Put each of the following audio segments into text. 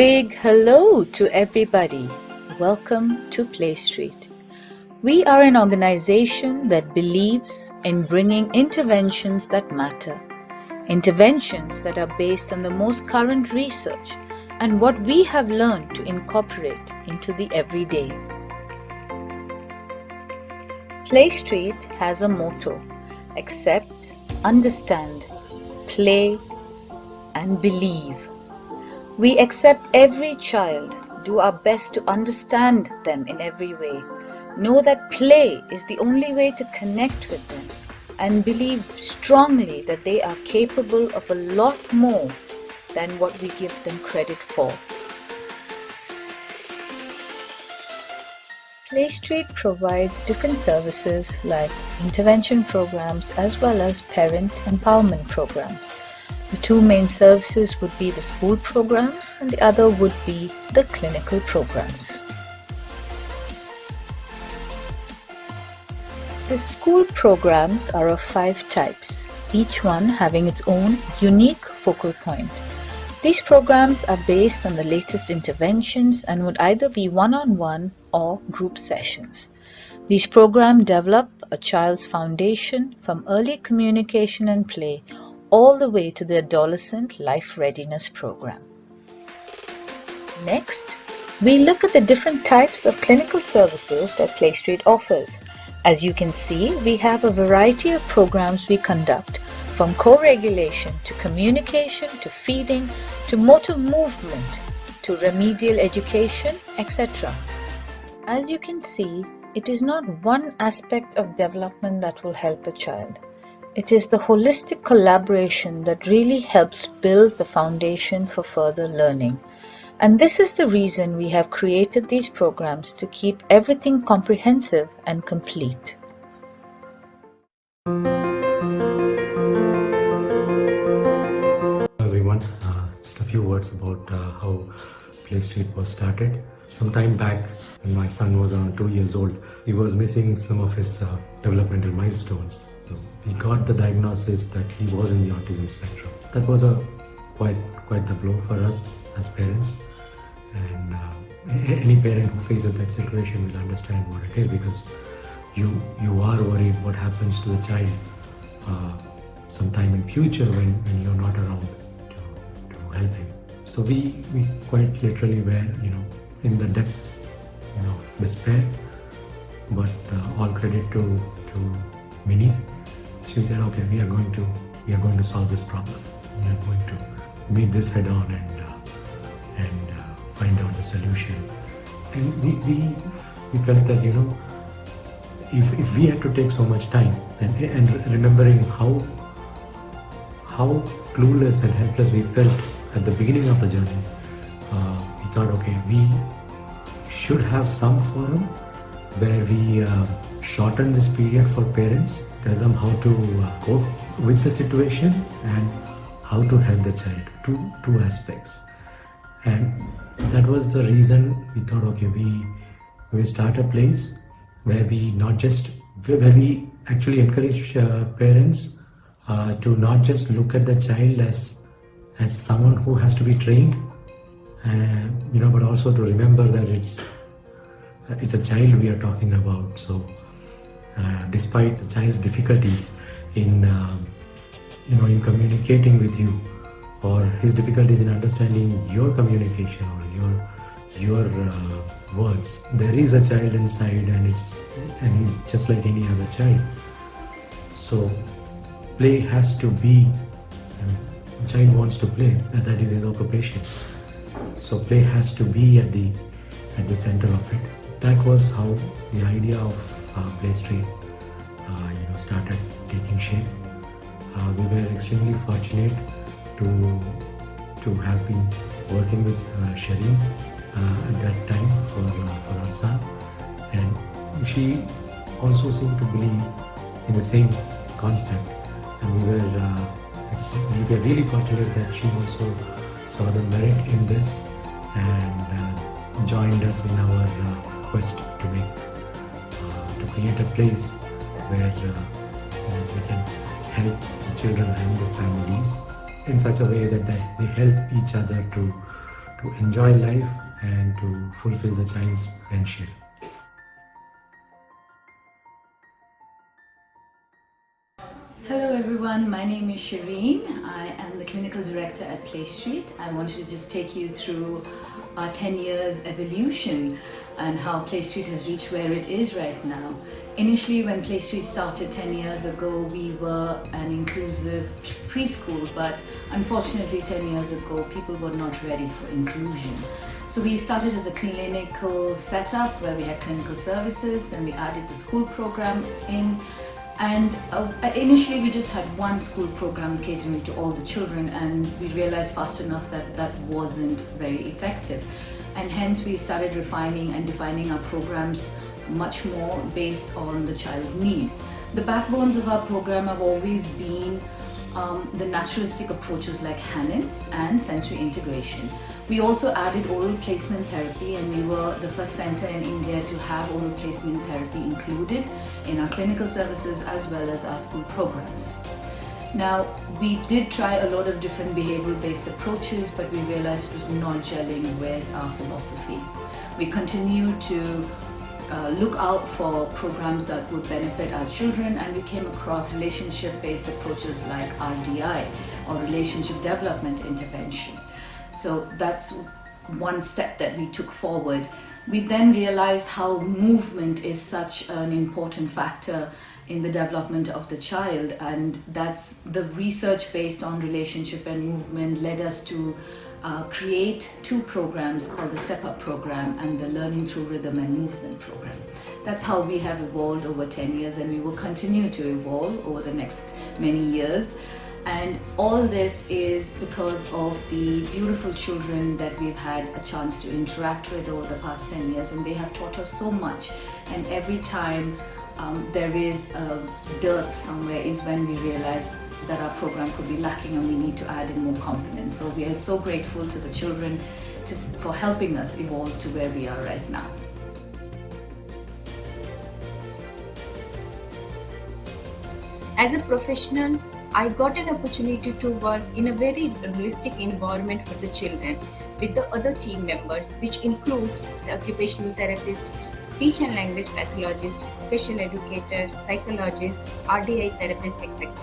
big hello to everybody. Welcome to PlayStreet. We are an organization that believes in bringing interventions that matter. Interventions that are based on the most current research and what we have learned to incorporate into the everyday. PlayStreet has a motto: accept, understand, play, and believe. We accept every child, do our best to understand them in every way, know that play is the only way to connect with them, and believe strongly that they are capable of a lot more than what we give them credit for. PlayStreet provides different services like intervention programs as well as parent empowerment programs. The two main services would be the school programs and the other would be the clinical programs. The school programs are of 5 types, each one having its own unique focal point. These programs are based on the latest interventions and would either be one-on-one or group sessions. These programs develop a child's foundation from early communication and play all the way to the adolescent life readiness program. Next, we look at the different types of clinical services that PlayStreet offers. As you can see, we have a variety of programs we conduct, from co-regulation to communication to feeding to motor movement to remedial education, etc. As you can see, it is not one aspect of development that will help a child. It is the holistic collaboration that really helps build the foundation for further learning. And this is the reason we have created these programs, to keep everything comprehensive and complete. Hello everyone, just a few words about how PlayStreet was started. Some time back, when my son was around 2 years old, he was missing some of his developmental milestones. So we got the diagnosis that he was in the autism spectrum. That was quite the blow for us as parents. And any parent who faces that situation will understand what it is, because you are worried what happens to the child sometime in future when you're not around to help him. So we quite literally were in the depths of despair, but all credit to Minnie. She said, okay, we are going to solve this problem. We are going to meet this head on and find out the solution. And we felt that if we had to take so much time and remembering how clueless and helpless we felt at the beginning of the journey, we thought, okay, we should have some forum where we shorten this period for parents, tell them how to cope with the situation and how to help the child. Two aspects. And that was the reason we thought, okay, we start a place where we actually encourage parents to not just look at the child as someone who has to be trained, but also to remember that it's a child we are talking about. So despite the child's difficulties in communicating with you, or his difficulties in understanding your communication or your words, there is a child inside, and he's just like any other child. So play has to be. The child wants to play. That is his occupation. So play has to be at the center of it. That was how the idea of PlayStreet started taking shape. We were extremely fortunate to have been working with Shireen at that time for our son, and she also seemed to believe in the same concept, and we were really fortunate that she also saw the merit in this and joined us in our quest to create a place where we can help the children and the families in such a way that they help each other to to enjoy life and to fulfill the child's potential. Hello everyone, my name is Shireen. I am the Clinical Director at PlayStreet. I wanted to just take you through our 10 years evolution and how PlayStreet has reached where it is right now. Initially, when PlayStreet started 10 years ago, we were an inclusive preschool, but unfortunately 10 years ago, people were not ready for inclusion. So we started as a clinical setup where we had clinical services, then we added the school program in. And initially we just had one school program catering to all the children, and we realized fast enough that that wasn't very effective. And hence we started refining and defining our programs much more based on the child's need. The backbones of our program have always been the naturalistic approaches like Hanen and sensory integration. We also added oral placement therapy, and we were the first center in India to have oral placement therapy included in our clinical services as well as our school programs. Now, we did try a lot of different behavioral-based approaches, but we realized it was not gelling with our philosophy. We continue to look out for programs that would benefit our children, and we came across relationship-based approaches like RDI, or relationship development intervention. So that's one step that we took forward. We then realized how movement is such an important factor in the development of the child, and that's the research based on relationship and movement led us to create two programs called the Step Up program and the Learning Through Rhythm and Movement program. That's how we have evolved over 10 years, and we will continue to evolve over the next many years. And all this is because of the beautiful children that we've had a chance to interact with over the past 10 years, and they have taught us so much. And every time there is a dearth somewhere is when we realize that our program could be lacking and we need to add in more components. So we are so grateful to the children for helping us evolve to where we are right now. As a professional, I got an opportunity to work in a very realistic environment for the children with the other team members, which includes the occupational therapist, speech and language pathologist, special educator, psychologist, RDI therapist, etc.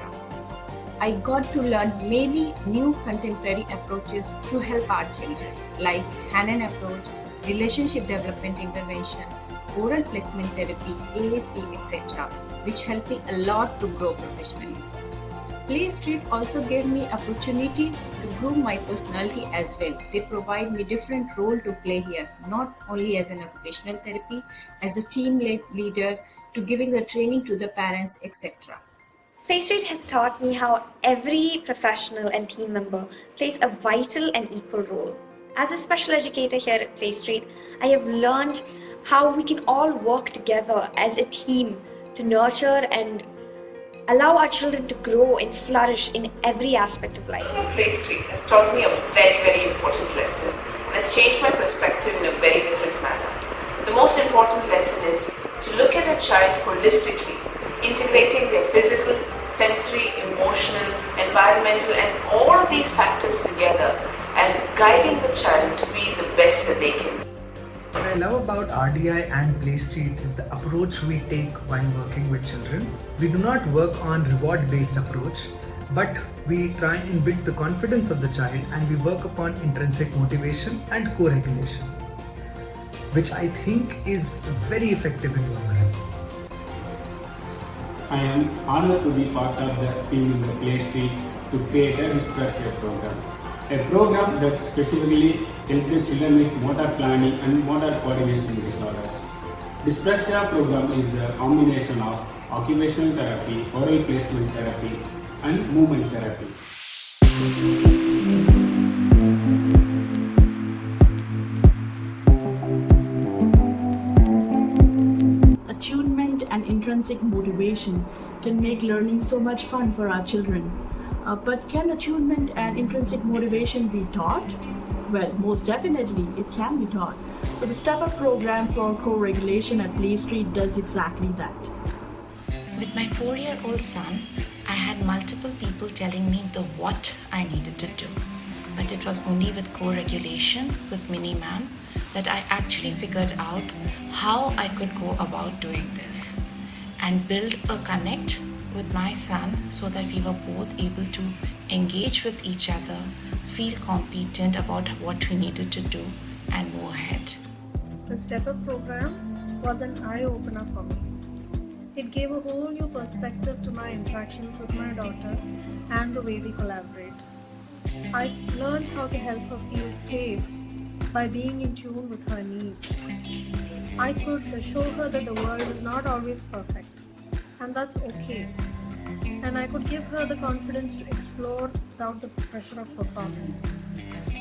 I got to learn many new contemporary approaches to help our children, like Hanen approach, relationship development intervention, oral placement therapy, AAC, etc., which helped me a lot to grow professionally. PlayStreet also gave me opportunity to grow my personality as well. They provide me different role to play here, not only as an occupational therapy, as a team leader, to giving the training to the parents, etc. PlayStreet has taught me how every professional and team member plays a vital and equal role. As a special educator here at PlayStreet, I have learned how we can all work together as a team to nurture and allow our children to grow and flourish in every aspect of life. PlayStreet has taught me a very, very important lesson and has changed my perspective in a very different manner. The most important lesson is to look at a child holistically, integrating their physical, sensory, emotional, environmental, and all of these factors together and guiding the child to be the best that they can be. What I love about RDI and PlayStreet is the approach we take while working with children. We do not work on reward-based approach, but we try and build the confidence of the child, and we work upon intrinsic motivation and co-regulation, which I think is very effective in long run. I am honored to be part of the team in the PlayStreet to create a dyspraxia program. A program that specifically helps the children with motor planning and motor coordination disorders. Dyspraxia program is the combination of occupational therapy, oral placement therapy, and movement therapy. Attunement and intrinsic motivation can make learning so much fun for our children. But can attunement and intrinsic motivation be taught? Well, most definitely, it can be taught. So the Step Up program for co-regulation at PlayStreet does exactly that. With my 4-year-old son, I had multiple people telling me the what I needed to do. but it was only with co-regulation with Miniman that I actually figured out how I could go about doing this and build a connect with my son so that we were both able to engage with each other, feel competent about what we needed to do, and move ahead. The Step Up program was an eye-opener for me. It gave a whole new perspective to my interactions with my daughter and the way we collaborate. I learned how to help her feel safe by being in tune with her needs. I could show her that the world is not always perfect, and that's okay. And I could give her the confidence to explore without the pressure of performance.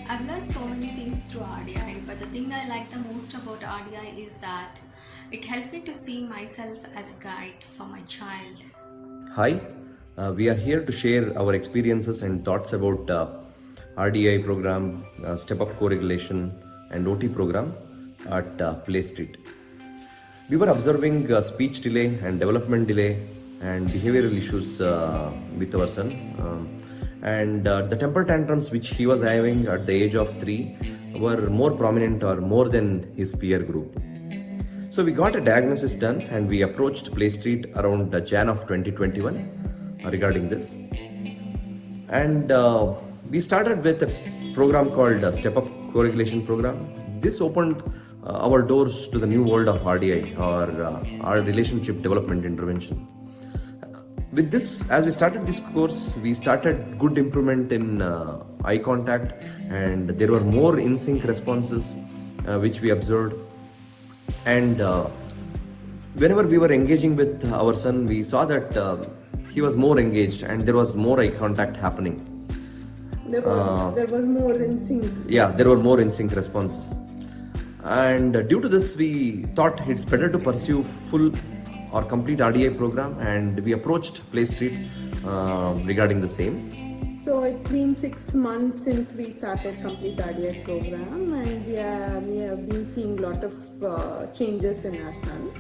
I've learned so many things through RDI, but the thing I like the most about RDI is that it helped me to see myself as a guide for my child. Hi, we are here to share our experiences and thoughts about RDI program, Step Up Co-Regulation and OT program at PlayStreet. We were observing speech delay and development delay and behavioral issues with our son. And the temper tantrums which he was having at the age of 3 were more prominent or more than his peer group. So we got a diagnosis done and we approached PlayStreet around Jan of 2021 regarding this. And we started with a program called Step Up Co-Regulation program. This opened our doors to the new world of RDI, or our relationship development intervention. With this, as we started this course, we started good improvement in eye contact, and there were more in-sync responses which we observed. And whenever we were engaging with our son, we saw that he was more engaged and there was more eye contact happening. There was more in sync. Yeah, there were more in sync responses. And due to this, we thought it's better to pursue full or complete RDI program, and we approached PlayStreet regarding the same. So it's been 6 months since we started complete RDI program, and we have been seeing a lot of changes in our son.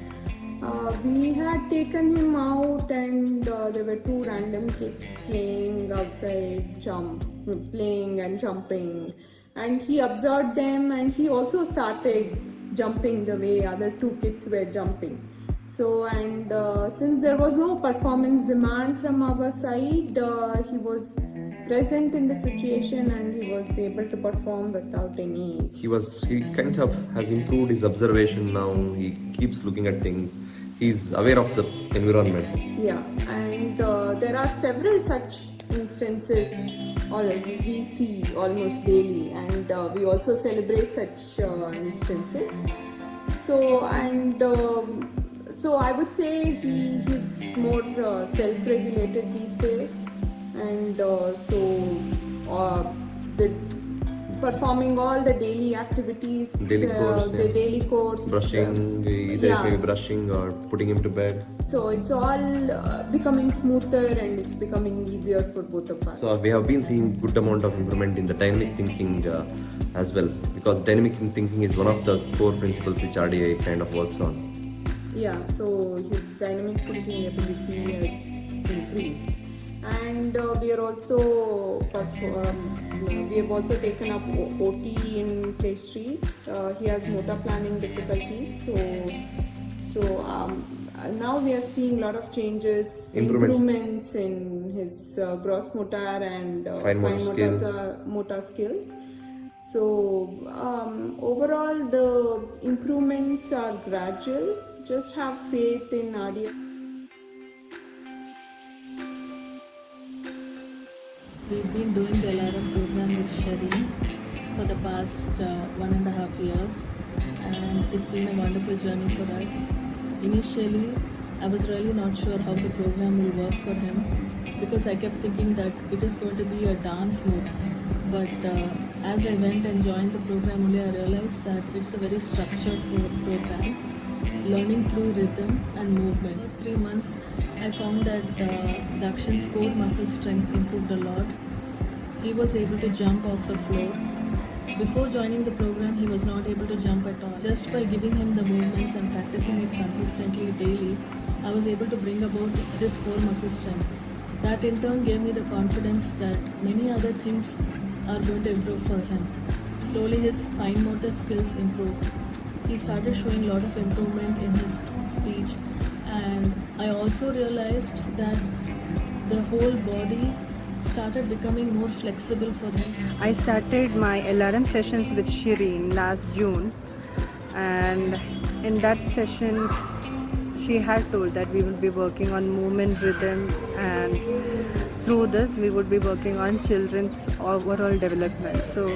We had taken him out, and there were 2 random kids playing outside, playing and jumping, and he observed them, and he also started jumping the way other 2 kids were jumping. So, and since there was no performance demand from our side, he was present in the situation and he was able to perform without any... He kind of has improved his observation now. He keeps looking at things. He's aware of the environment. Yeah, and there are several such instances we see almost daily, and we also celebrate such instances. So, and so I would say he's more self-regulated these days, and performing all the daily activities, the daily course, brushing, maybe brushing or putting him to bed. So it's all becoming smoother and it's becoming easier for both of us. So we have been seeing good amount of improvement in the dynamic thinking as well, because dynamic thinking is one of the core principles which RDI kind of works on. Yeah, so his dynamic thinking ability has increased, and we have also taken up OT in PlayStreet. He has motor planning difficulties, so now we are seeing a lot of changes, improvements in his gross motor and fine motor skills. So overall the improvements are gradual. Just have faith in RDI. We've been doing the alarm program with Shireen for the past 1.5 years, and it's been a wonderful journey for us. Initially, I was really not sure how the program will work for him, because I kept thinking that it is going to be a dance move. But as I went and joined the program, only I realized that it's a very structured program, learning through rhythm and movement. For 3 months, I found that Dakshin's core muscle strength improved a lot. He was able to jump off the floor. Before joining the program, he was not able to jump at all. Just by giving him the movements and practicing it consistently daily, I was able to bring about this core muscle strength. That in turn gave me the confidence that many other things are going to improve for him. Slowly his fine motor skills improved. He started showing a lot of improvement in his speech, and I also realized that the whole body started becoming more flexible for him. I started my LRM sessions with Shireen last June, and in that sessions she had told that we will be working on movement rhythm, and through this we would be working on children's overall development. So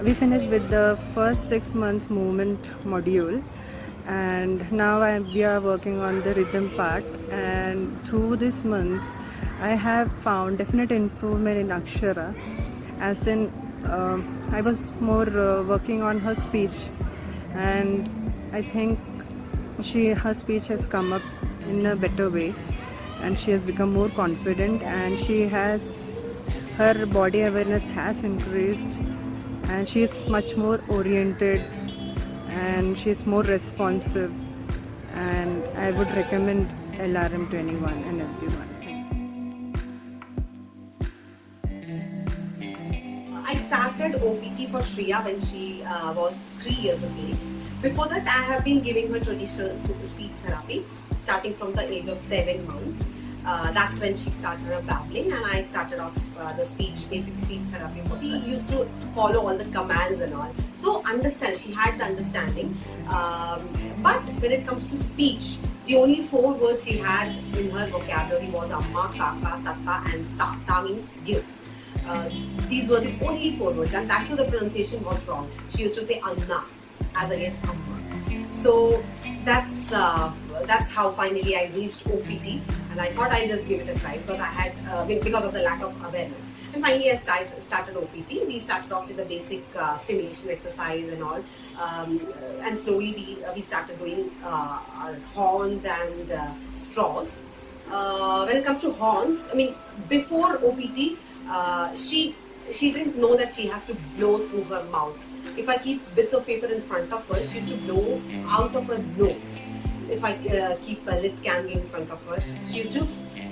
we finished with the first 6 months movement module, and now we are working on the rhythm part, and through this month I have found definite improvement in Akshara, as in I was more working on her speech, and I think her speech has come up in a better way, and she has become more confident, and her body awareness has increased, and she is much more oriented, and she is more responsive, and I would recommend LRM to anyone and everyone. I started OPT for Shreya when she was 3 years of age. Before that, I have been giving her traditional speech therapy, starting from the age of 7 months. That's when she started her babbling, and I started off the basic speech therapy for her. She used to follow all the commands and all. So she had the understanding. But when it comes to speech, the only 4 words she had in her vocabulary was Amma, Kaka, Tata, and Ta. Ta means give. These were the only 4 words, and that too the pronunciation was wrong. She used to say Anna as against Amma. So that's how finally I reached OPT, and I thought I'd just give it a try because of the lack of awareness. And finally I started OPT. We started off with the basic stimulation exercise and all, and slowly we started doing our horns and straws. When it comes to horns, before OPT, she didn't know that she has to blow through her mouth. If I keep bits of paper in front of her, she used to blow out of her nose. If I keep a lit candle in front of her, she used to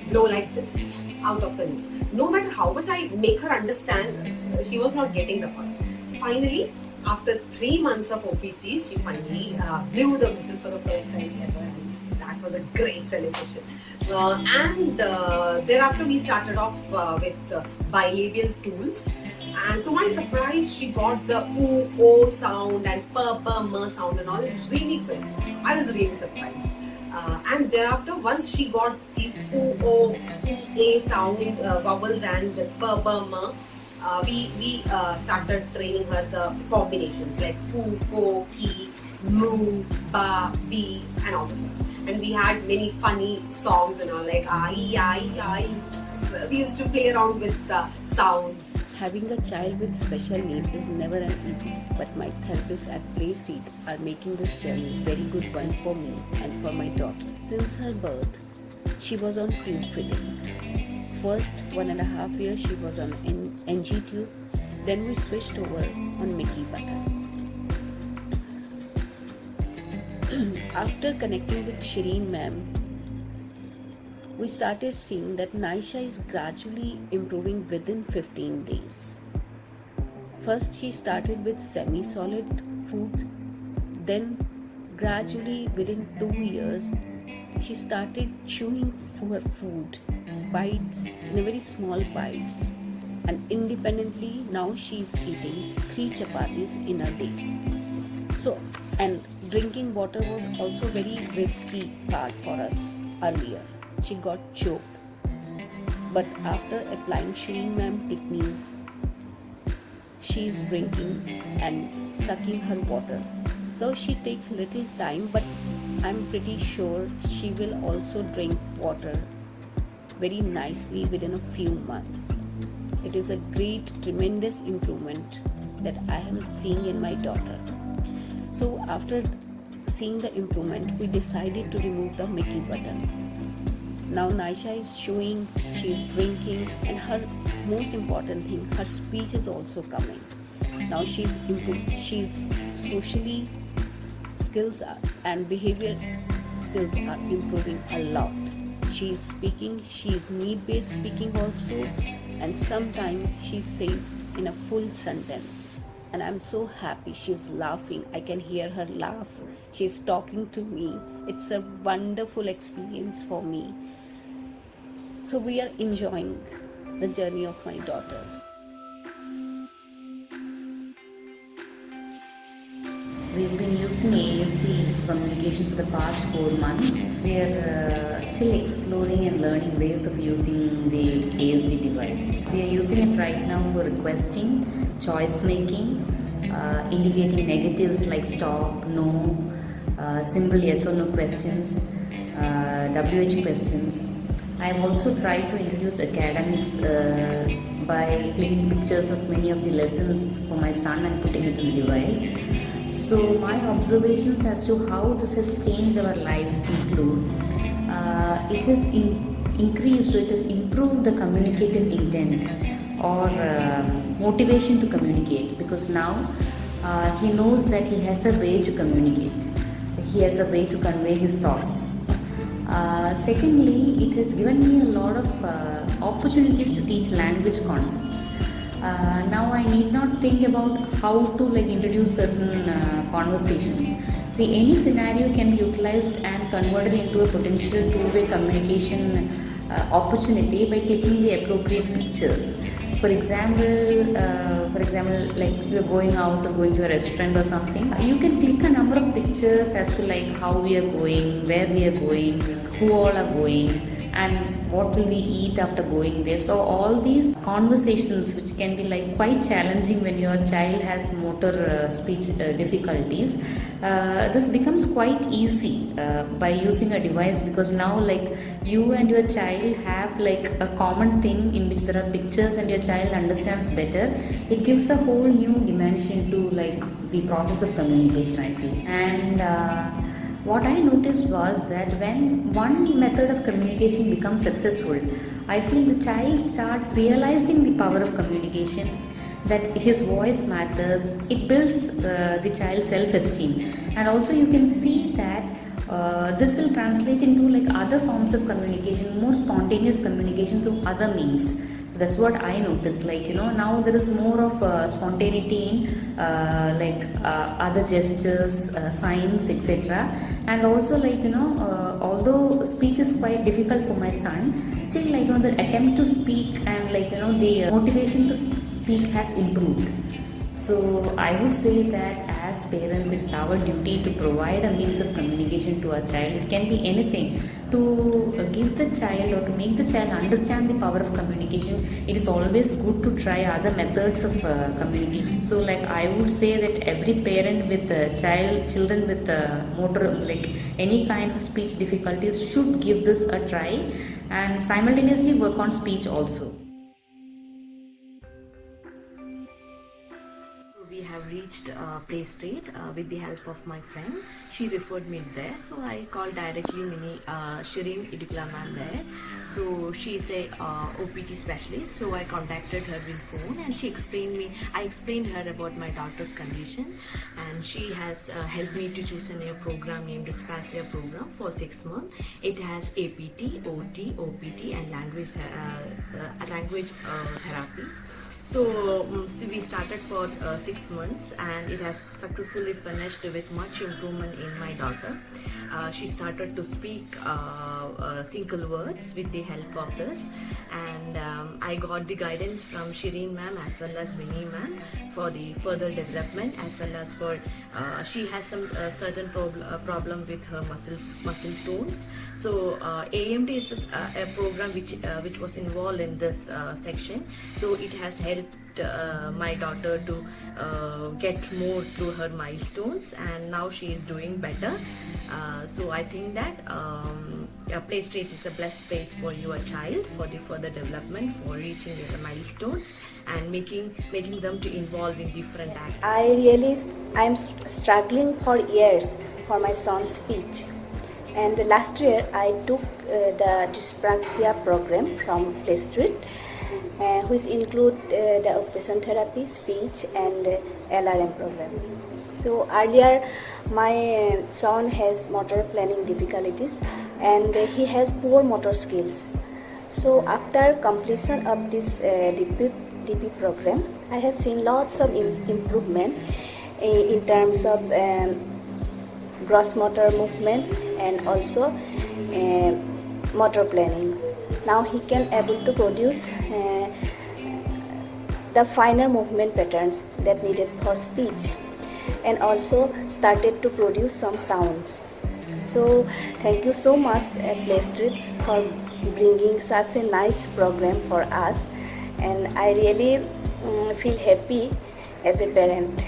blow like this, out of the nose. No matter how much I make her understand, she was not getting the point. So finally, after 3 months of OPT, she finally blew the whistle for the first time ever, and that was a great celebration. And thereafter we started off with bilabial tools, and to my surprise she got the oo, o sound and p, b, m sound and all really quick. I was really surprised. And thereafter, once she got these oo, o, e, a sound vowels and p, b, m, we started training her the combinations like poo, ko, ki, moo, ba, bi, and all this stuff. And we had many funny songs and all, like I. We used to play around with the sounds. Having a child with special need is never an easy, but my therapists at PlayStreet are making this journey a very good one for me and for my daughter. Since her birth, she was on tube feeding. First 1.5 years she was on NG tube, then we switched over on Mickey butter. After connecting with Shireen ma'am, we started seeing that Naisha is gradually improving within 15 days. First she started with semi-solid food, then gradually within 2 years she started chewing her food, bites, in a very small bites, and independently now she is eating 3 chapatis in a day. So, and drinking water was also very risky part for us earlier. She got choked. But after applying Shireen ma'am techniques, she is drinking and sucking her water. Though she takes little time, but I'm pretty sure she will also drink water very nicely within a few months. It is a great, tremendous improvement that I am seeing in my daughter. So after seeing the improvement, we decided to remove the Mickey button. Now Naisha is chewing, she is drinking, and her most important thing, her speech is also coming. Now she's socially skills and behavior skills are improving a lot. She is speaking, she is need-based speaking also, and sometimes she says in a full sentence. And I'm so happy. She's laughing. I can hear her laugh. She's talking to me. It's a wonderful experience for me. So we are enjoying the journey of my daughter. We've been using AAC communication for the past 4 months. We are still exploring and learning ways of using the AAC device. We are using it right now for requesting, choice making, indicating negatives like stop, no, simple yes or no questions, WH questions. I have also tried to introduce academics by clicking pictures of many of the lessons for my son and putting it in the device. So my observations as to how this has changed our lives include it has increased, or it has improved the communicative intent or motivation to communicate, because now he knows that he has a way to communicate. He has a way to convey his thoughts. Secondly, it has given me a lot of opportunities to teach language concepts. Now I need not think about how to introduce certain conversations. See, any scenario can be utilized and converted into a potential two-way communication opportunity by clicking the appropriate pictures. For example, like you're going out or going to a restaurant or something, you can click a number of pictures as to how we are going, where we are going, who all are going, and what will we eat after going there. So all these conversations, which can be quite challenging when your child has motor speech difficulties, this becomes quite easy by using a device, because now you and your child have a common thing in which there are pictures and your child understands better. It gives a whole new dimension to the process of communication, I feel. And what I noticed was that when one method of communication becomes successful, I feel the child starts realizing the power of communication, that his voice matters. It builds the child's self-esteem, and also you can see that this will translate into other forms of communication, more spontaneous communication through other means. So that's what I noticed. Now there is more of spontaneity in other gestures, signs, etc. And also although speech is quite difficult for my son, still the attempt to speak and the motivation to speak has improved. So I would say that as parents, it's our duty to provide a means of communication to our child. It can be anything. To give the child or to make the child understand the power of communication, it is always good to try other methods of communication. So I would say that every parent with children with motor, any kind of speech difficulties, should give this a try and simultaneously work on speech also. We have reached PlayStreet with the help of my friend. She referred me there, so I called directly Shireen Idukla ma'am there. So she is a OPT specialist, so I contacted her with phone and she explained me. I explained her about my daughter's condition, and she has helped me to choose a new program named Dyspraxia program for 6 months. It has APT, OT, OPT, and language therapies. So we started for 6 months, and it has successfully finished with much improvement in my daughter. She started to speak single words with the help of this, and I got the guidance from Shireen ma'am as well as Vinny ma'am for the further development, as well as for she has some certain problem with her muscle tones. So AMD is a program which was involved in this section, so it has helped my daughter to get more through her milestones, and now she is doing better. So I think that PlayStreet is a blessed place for your child for the further development, for reaching their milestones and making them to involve in different activities. I'm struggling for years for my son's speech, and last year I took the dyspraxia program from PlayStreet, which include the occupational therapy, speech, and LRM program. So earlier, my son has motor planning difficulties, and he has poor motor skills. So after completion of this DP program, I have seen lots of improvement in terms of gross motor movements and also motor planning. Now he can able to produce the finer movement patterns that needed for speech, and also started to produce some sounds. So thank you so much at PlayStreet for bringing such a nice program for us, and I really feel happy as a parent.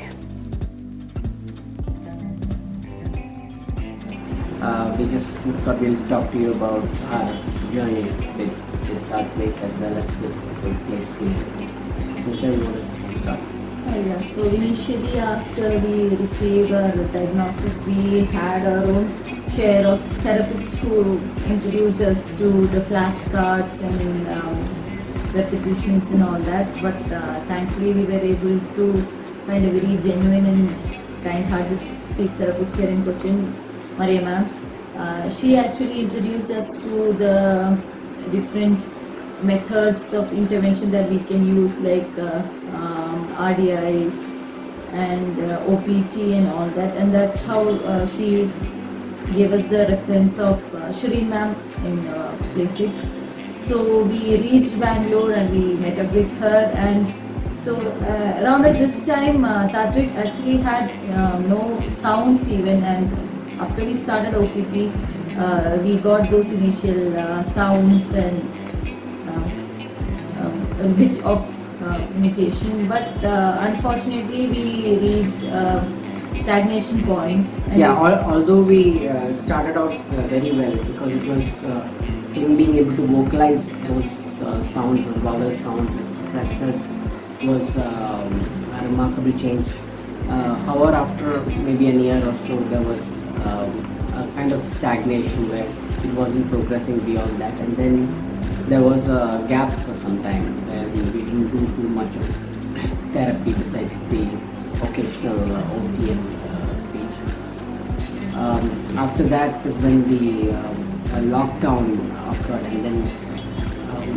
We just thought we'll talk to you about our journey with Heartbreak as well as with PlayStreet. Nita, you want to start? Yeah, so initially after we received our diagnosis, we had our own share of therapists who introduced us to the flashcards and repetitions and all that, but thankfully we were able to find a very genuine and kind-hearted speech therapist here in Cochin, Maria ma'am. She actually introduced us to the different methods of intervention that we can use, like RDI and OPT and all that, and that's how she gave us the reference of Shireen ma'am in PlayStreet. So we reached Bangalore and we met up with her, and so around at this time Tatrick actually had no sounds even, and after we started OPT we got those initial sounds and a bit of imitation, but unfortunately we reached stagnation point. Yeah, although we started out very well, because it was him being able to vocalize those sounds, those vowel sounds, that itself was a remarkable change. However, after maybe a year or so, there was a kind of stagnation where it wasn't progressing beyond that, and then there was a gap for some time where we didn't do too much of therapy besides the occasional OT and speech. After that is when the lockdown occurred, and then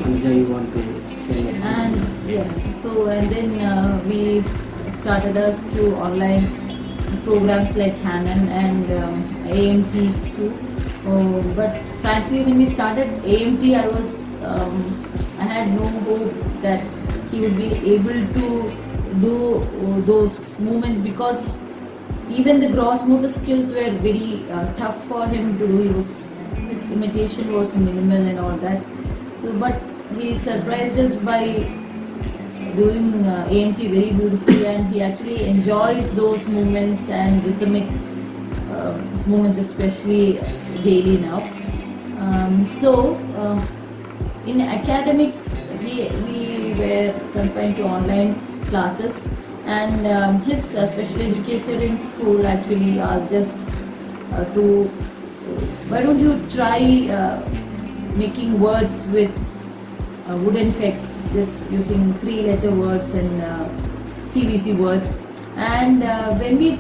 Anuja, you want to share? And yeah, so and then we started a few online programs like Hanan and AMT too. But frankly, when we started AMT, I had no hope that he would be able to do those movements, because even the gross motor skills were very tough for him to do. His imitation was minimal and all that. So, but he surprised us by doing AMT very beautifully, and he actually enjoys those movements and rhythmic movements, especially daily now. In academics, we were confined to online classes, and his special educator in school actually asked us to, why don't you try making words with wooden pegs, just using 3-letter words and CBC words. And when we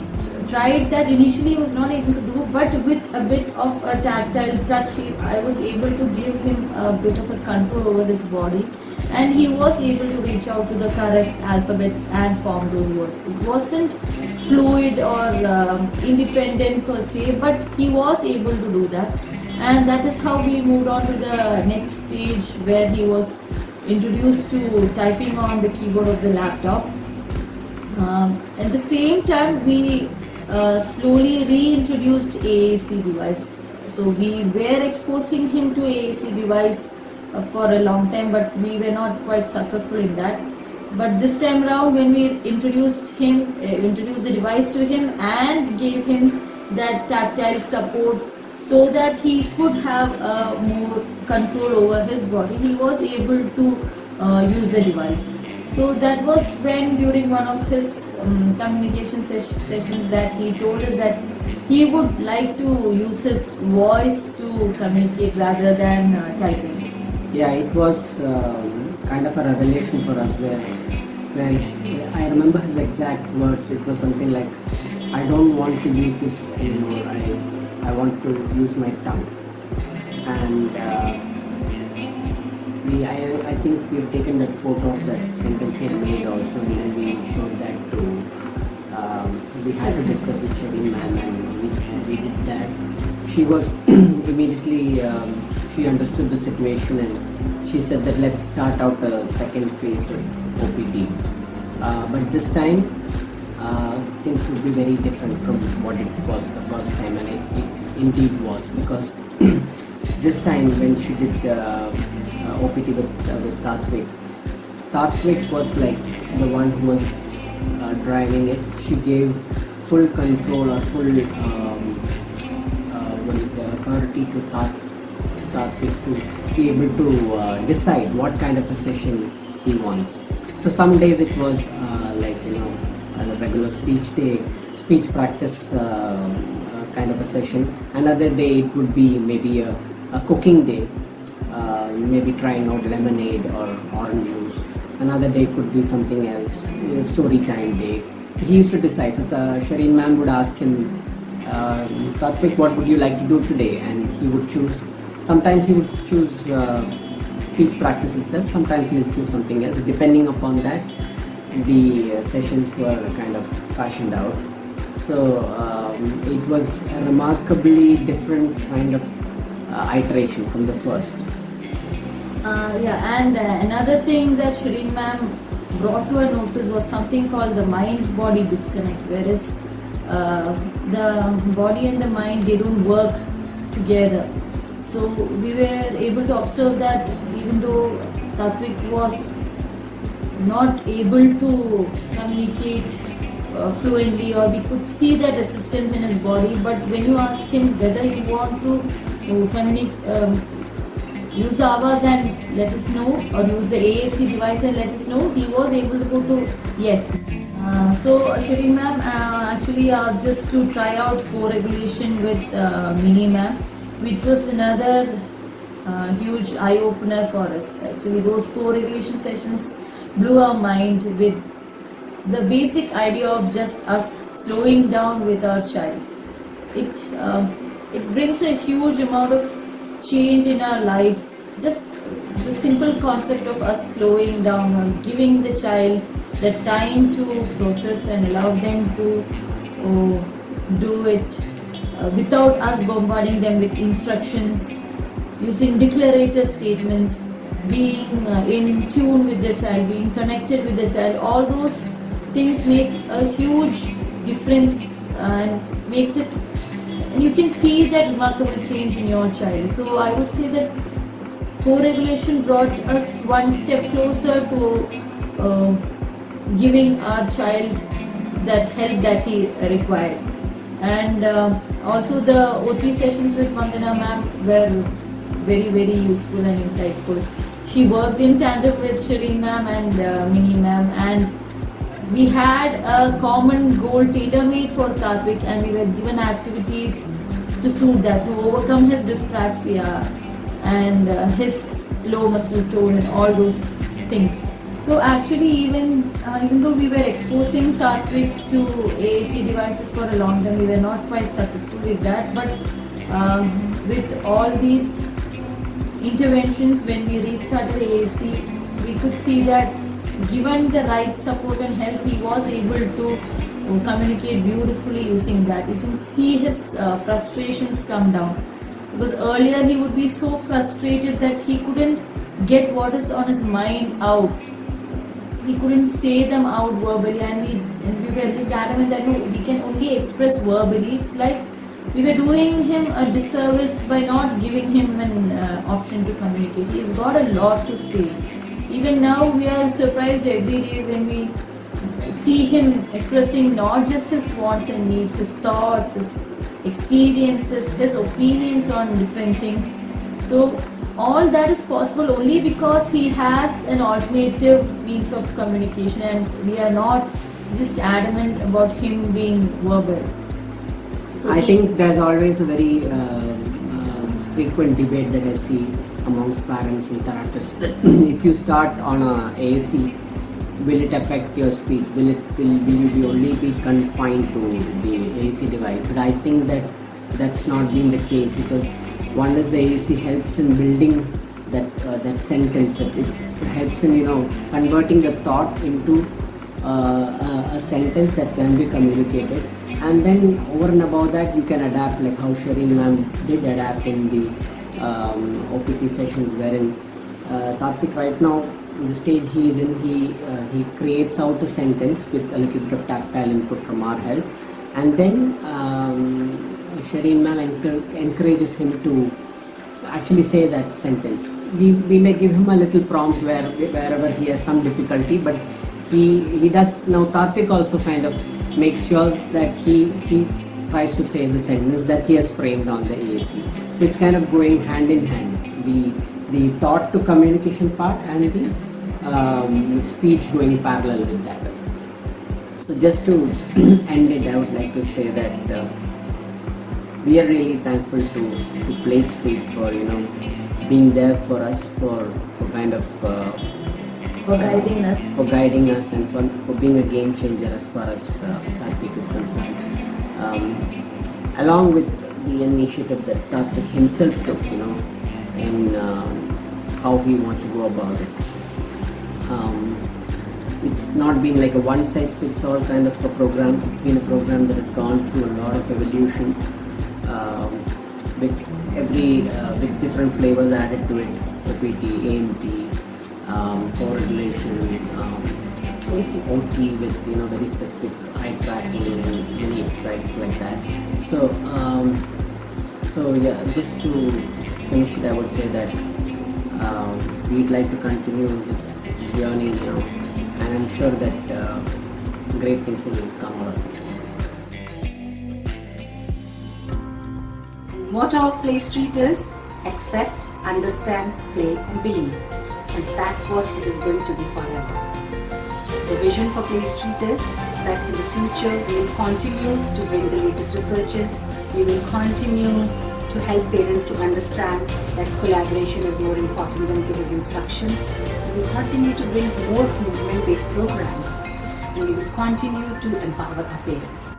tried that, initially he was not able to do, but with a bit of a tactile touch, I was able to give him a bit of a control over his body, and he was able to reach out to the correct alphabets and form those words. It wasn't fluid or independent per se, but he was able to do that. And that is how we moved on to the next stage, where he was introduced to typing on the keyboard of the laptop. At the same time, we slowly reintroduced AAC device. So we were exposing him to AAC device for a long time, but we were not quite successful in that. But this time around, when we introduced the device to him and gave him that tactile support, so that he could have more control over his body, he was able to use the device. So that was when, during one of his communication sessions, that he told us that he would like to use his voice to communicate rather than typing. Yeah, it was kind of a revelation for us, where I remember his exact words. It was something like, I don't want to use this anymore, I want to use my tongue. And I think we've taken that photo of that sentence he had made also, and then we showed that to. We had to discuss with Shireen ma'am, and we did that. She was immediately. She understood the situation, and she said that let's start out the second phase of OPT. But this time, things would be very different from what it was the first time, and it indeed was, because this time when she did OPT with Tatvik was like the one who was driving it. She gave full control or full authority to Tatvik to be able to decide what kind of a session he wants. So some days it was a regular speech practice kind of a session. Another day it would be maybe a cooking day, maybe trying out lemonade or orange juice. Another day could be something else, story time day. He used to decide. So Shireen ma'am would ask him, Tatvik, what would you like to do today? And he would choose. Sometimes he would choose speech practice itself. Sometimes he would choose something else. Depending upon that, the sessions were kind of fashioned out. So it was a remarkably different kind of iteration from the first. And another thing that Shireen ma'am brought to her notice was something called the mind-body disconnect, whereas the body and the mind, they don't work together. So we were able to observe that even though Tatvik was not able to communicate fluently, or we could see that resistance in his body, but when you ask him whether he want to communicate, use the Avaz and let us know, or use the AAC device and let us know, he was able to go to yes. So Shireen ma'am actually asked us to try out co-regulation with Mini ma'am, which was another huge eye-opener for us. Actually, those co-regulation sessions blew our mind with the basic idea of just us slowing down with our child. It brings a huge amount of change in our life. Just the simple concept of us slowing down or giving the child the time to process and allow them to do it without us bombarding them with instructions, using declarative statements, being in tune with the child, being connected with the child. All those things make a huge difference and makes it, and you can see that remarkable change in your child. So I would say that co-regulation brought us one step closer to giving our child that help that he required. And also the OT sessions with Vandana ma'am were very, very useful and insightful. She worked in tandem with Shireen ma'am and Mini ma'am, and we had a common goal tailor-made for Tatvik, and we were given activities to suit that, to overcome his dyspraxia and his low muscle tone and all those things. So actually, even though we were exposing Tatvik to AAC devices for a long time, we were not quite successful with that. But with all these interventions, when we restarted AAC, we could see that given the right support and help, he was able to communicate beautifully using that. You can see his frustrations come down. Because earlier he would be so frustrated that he couldn't get what is on his mind out. He couldn't say them out verbally, and we were just adamant that no, we can only express verbally. It's like we were doing him a disservice by not giving him an option to communicate. He's got a lot to say. Even now we are surprised every day when we see him expressing not just his wants and needs, his thoughts, his experiences, his opinions on different things. So all that is possible only because he has an alternative means of communication, and we are not just adamant about him being verbal. So I think there's always a very frequent debate that I see amongst parents and therapists. If you start on a AAC, will it affect your speech? Will you only be confined to the AAC device? But I think that that's not been the case, because one is the AAC helps in building that sentence, that it helps in converting the thought into a sentence that can be communicated. And then over and above that, you can adapt, like how Shireen ma'am did adapt in the OPT sessions, wherein Karthik right now, the stage he is in, he creates out a sentence with a little bit of tactile input from our help, and then Shireen ma'am encourages him to actually say that sentence. We may give him a little prompt wherever he has some difficulty, but he does. Now Karthik also kind of makes sure that he tries to say the sentence that he has framed on the AAC. So it's kind of going hand in hand, the thought to communication part and the speech going parallel with that. So just to end it, I would like to say that we are really thankful to PlayStreet for being there for us, for kind of for guiding us and for being a game changer as far as Karthik is concerned. Along with the initiative that Karthik himself took, in how he wants to go about it. It's not been like a one-size-fits-all kind of a program. It's been a program that has gone through a lot of evolution, with different flavors added to it. OPT, AMT, co-regulation, OT with very specific eye tracking and many exercises like that. So yeah, just to finish it, I would say that we'd like to continue this journey, and I'm sure that great things will come out of it. Motto of PlayStreet is accept, understand, play and believe, and that's what it is going to be forever. The vision for PlayStreet is that in the future we will continue to bring the latest researches, we will continue to help parents to understand that collaboration is more important than giving instructions, we will continue to bring more movement-based programs, and we will continue to empower our parents.